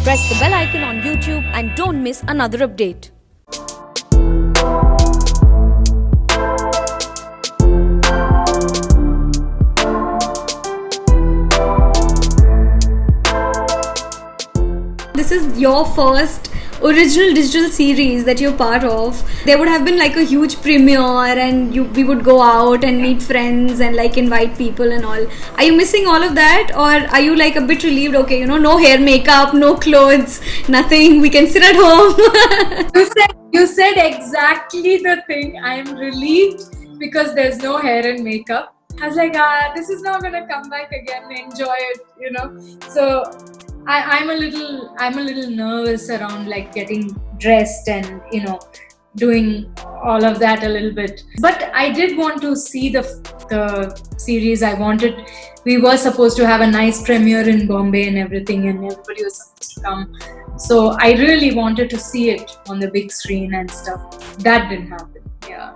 Press the bell icon on YouTube and don't miss another update. This is your first original digital series that you're part of. There would have been like a huge premiere and we would go out and meet friends and like invite people and all. Are you missing all of that, or are you like a bit relieved? Okay, no hair, makeup, no clothes, nothing. We can sit at home. You said exactly the thing. I am relieved because there's no hair and makeup. I was like, this is not gonna come back again. Enjoy it, So I'm a little nervous around like getting dressed and doing all of that a little bit. But I did want to see the series. We were supposed to have a nice premiere in Bombay and everything, and everybody was supposed to come. So I really wanted to see it on the big screen and stuff. That didn't happen. Yeah.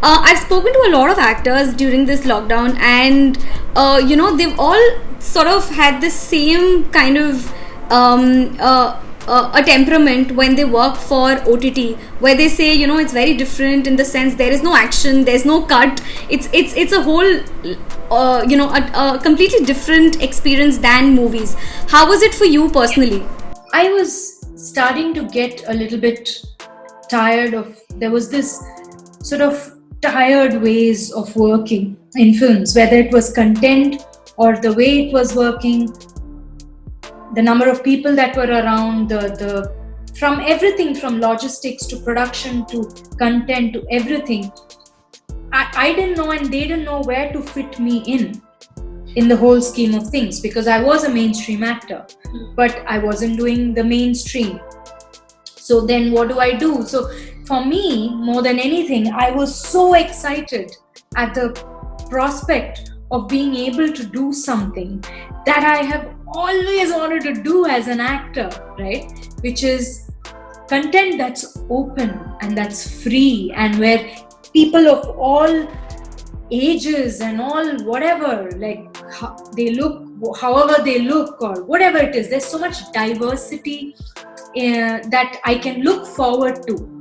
I've spoken to a lot of actors during this lockdown, and they've all sort of had the same kind of a temperament when they work for OTT, where they say it's very different in the sense there is no action, there's no cut. It's a whole a completely different experience than movies. How was it for you personally? I was starting to get a little bit tired of. There was this sort of tired ways of working in films, whether it was content or the way it was working, the number of people that were around, the from everything from logistics to production to content to everything. I didn't know, and they didn't know where to fit me in the whole scheme of things, because I was a mainstream actor, but I wasn't doing the mainstream. So then what do I do? So for me, more than anything, I was so excited at the prospect of being able to do something that I have always wanted to do as an actor, right? Which is content that's open and that's free, and where people of all ages and all whatever, like they look, however they look or whatever it is, there's so much diversity that I can look forward to.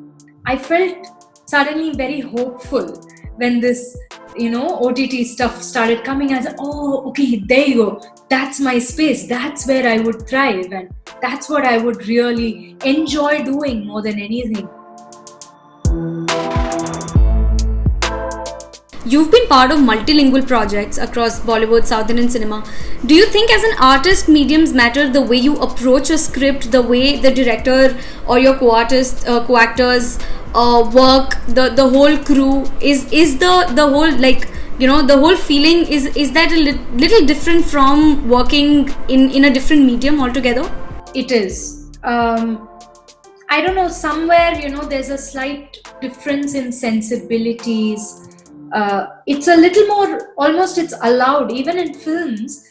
I felt suddenly very hopeful when this, OTT stuff started coming. I said, oh, okay, there you go. That's my space. That's where I would thrive. And that's what I would really enjoy doing more than anything. You've been part of multilingual projects across Bollywood, South Indian cinema. Do you think as an artist, mediums matter? The way you approach a script, the way the director or your co-actors work, the whole crew, is the whole, like, the whole feeling, is that a little different from working in a different medium altogether? It is. I don't know, somewhere, there's a slight difference in sensibilities. It's a little more, almost it's allowed, even in films.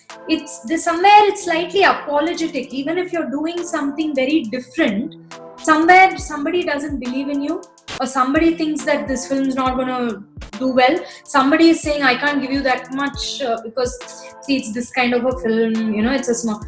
Somewhere it's slightly apologetic. Even if you're doing something very different, somewhere somebody doesn't believe in you, or somebody thinks that this film's not going to do well. Somebody is saying, I can't give you that much because see, it's this kind of a film, it's a small.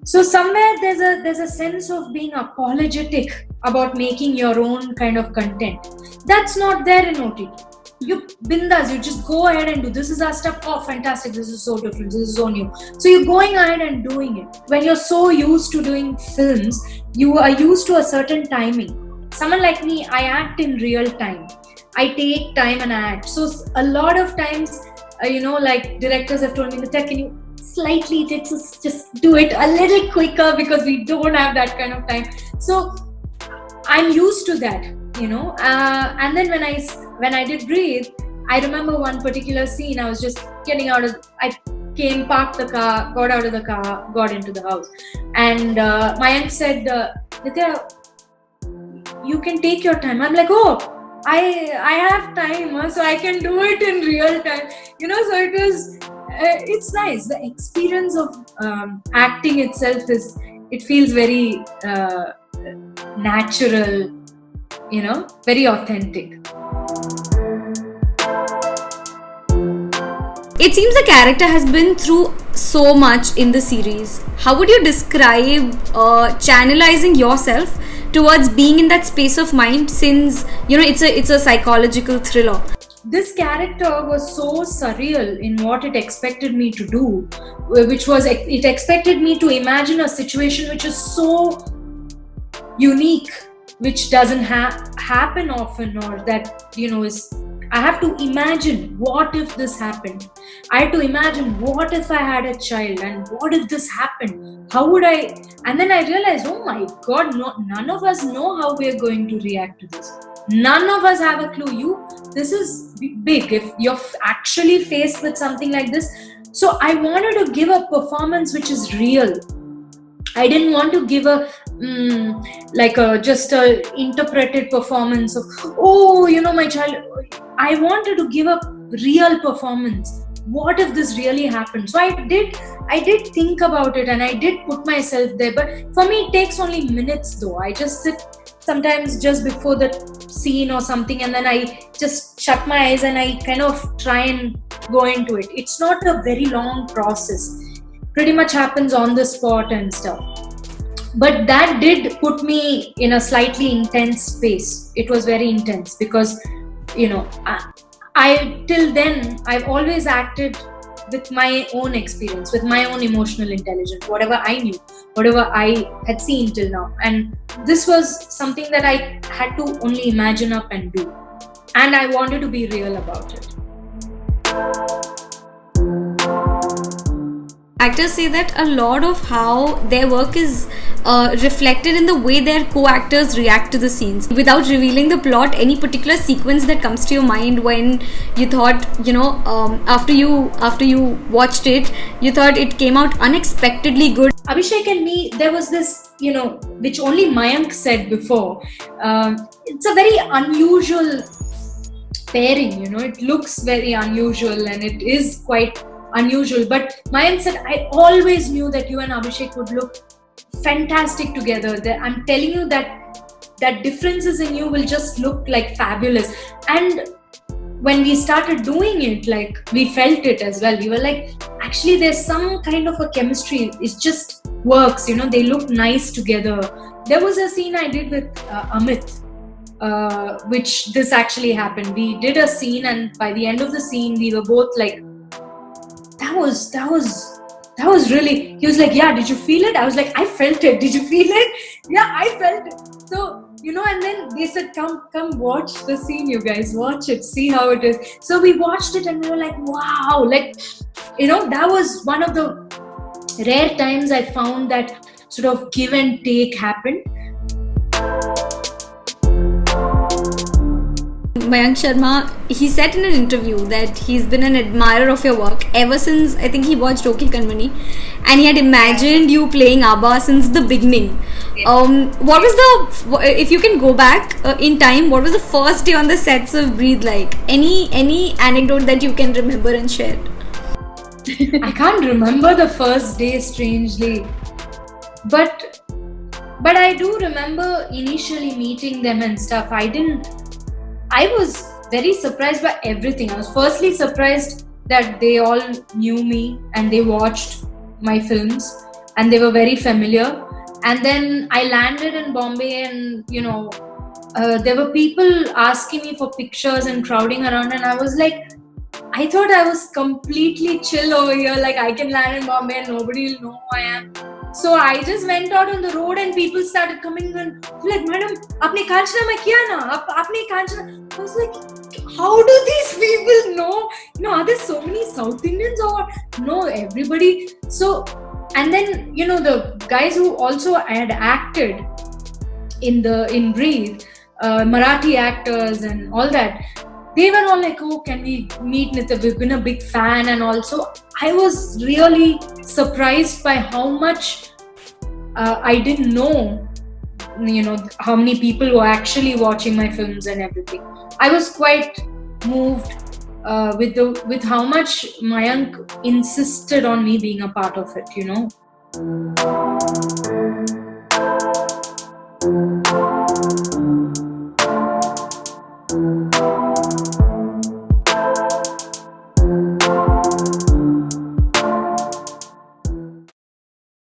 So somewhere there's a sense of being apologetic about making your own kind of content. That's not there in OTT. You bindas, you just go ahead and do. This is our stuff. Oh, fantastic. This is so different. This is so new. So you're going ahead and doing it. When you're so used to doing films, you are used to a certain timing. Someone like me, I act in real time. I take time and I act. So a lot of times, like directors have told me, Nitya, can you slightly just do it a little quicker, because we don't have that kind of time. So I'm used to that, and then when I did Breathe, I remember one particular scene. I was just getting out of, I came, parked the car, got out of the car, got into the house, and my aunt said, Nitya, you can take your time. I'm like, oh, I have time, so I can do it in real time, so it's nice. The experience of acting itself it feels very natural, very authentic. It seems the character has been through so much in the series. How would you describe channelizing yourself towards being in that space of mind, since it's a psychological thriller? This character was so surreal in what it expected me to do, which was it expected me to imagine a situation which is so unique, which doesn't happen often, or that is, I have to imagine what if this happened. I had to imagine what if I had a child, and what if this happened, how would I. And then I realized, oh my god, none of us know how we are going to react to this. None of us have a clue. This is big if you're actually faced with something like this. So I wanted to give a performance which is real. I didn't want to give a just a interpreted performance of, my child. I wanted to give a real performance. What if this really happened? So I did think about it, and I did put myself there. But for me, it takes only minutes though. I just sit sometimes just before the scene or something, and then I just shut my eyes and I kind of try and go into it. It's not a very long process. Pretty much happens on the spot and stuff. But that did put me in a slightly intense space. It was very intense because, I till then, I've always acted with my own experience, with my own emotional intelligence, whatever I knew, whatever I had seen till now. And this was something that I had to only imagine up and do. And I wanted to be real about it. Actors say that a lot of how their work is reflected in the way their co-actors react to the scenes. Without revealing the plot, any particular sequence that comes to your mind when you thought, after you watched it, you thought it came out unexpectedly good? Abhishek and me, there was this, which only Mayank said before. It's a very unusual pairing, it looks very unusual and it is quite unusual. But Mayank said, I always knew that you and Abhishek would look fantastic together. I'm telling you that differences in you will just look like fabulous. And when we started doing it, like, we felt it as well. We were like, actually there's some kind of a chemistry. It just works, they look nice together. There was a scene I did with Amit, which this actually happened. We did a scene, and by the end of the scene, we were both like, that was really, he was like, yeah, did you feel it? I was like, I felt it. Did you feel it? Yeah, I felt it. So, and then they said, come watch the scene, you guys, watch it, see how it is. So we watched it and we were like, wow, that was one of the rare times I found that sort of give and take happened. Mayank Sharma, he said in an interview that he's been an admirer of your work ever since, I think he watched Rocky Kanmani, and he had imagined you playing Abba since the beginning. What was if you can go back in time, what was the first day on the sets of Breathe like? Any anecdote that you can remember and share? I can't remember the first day, strangely, but I do remember initially meeting them and stuff. I was very surprised by everything. I was firstly surprised that they all knew me and they watched my films and they were very familiar. And then I landed in Bombay and, there were people asking me for pictures and crowding around, and I was like, I thought I was completely chill over here, like I can land in Bombay and nobody will know who I am. So I just went out on the road and people started coming and like, Madam, aapne Kanchana mein kiya na? Aapne Kanchana. I was like, how do these people know? Are there so many South Indians or what? No, everybody. So, and then, the guys who also had acted in Breathe, Marathi actors and all that, they were all like, oh, can we meet Nitya? We've been a big fan. And also, I was really surprised by how much I didn't know, how many people were actually watching my films and everything. I was quite moved with how much Mayank insisted on me being a part of it,